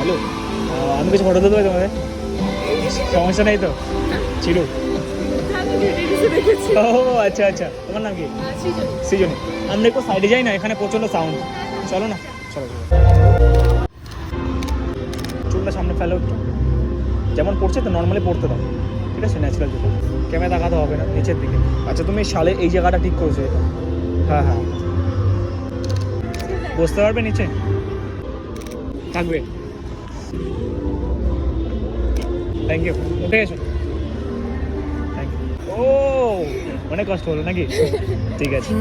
Hello, আমি কিছু photo দিতে পারি তোমাদের? সমস্যা নেই তো? ছিল। ও আচ্ছা আচ্ছা, তোমার নাম কি? সৃজনী। আমরা একটু সাইডে যাই না, এখানে প্রচণ্ড সাউন্ড। চলো না, চলো। চুলটা সামনে ফেলো একটু, যেমন পড়ছে তো নর্মালি পড়তে দাও, ঠিক আছে? ন্যাচারাল যেটা, ক্যামেরা দেখাতে হবে না, নিচের দিকে। আচ্ছা, তুমি শালে এই জায়গাটা ঠিক করেছো এটা? হ্যাঁ হ্যাঁ, বসতে পারবে নিচে? থাকবে। থ্যাংক ইউ, উঠে গেছো? Thank you. ও অনেক কষ্ট হলো নাকি? ঠিক আছে।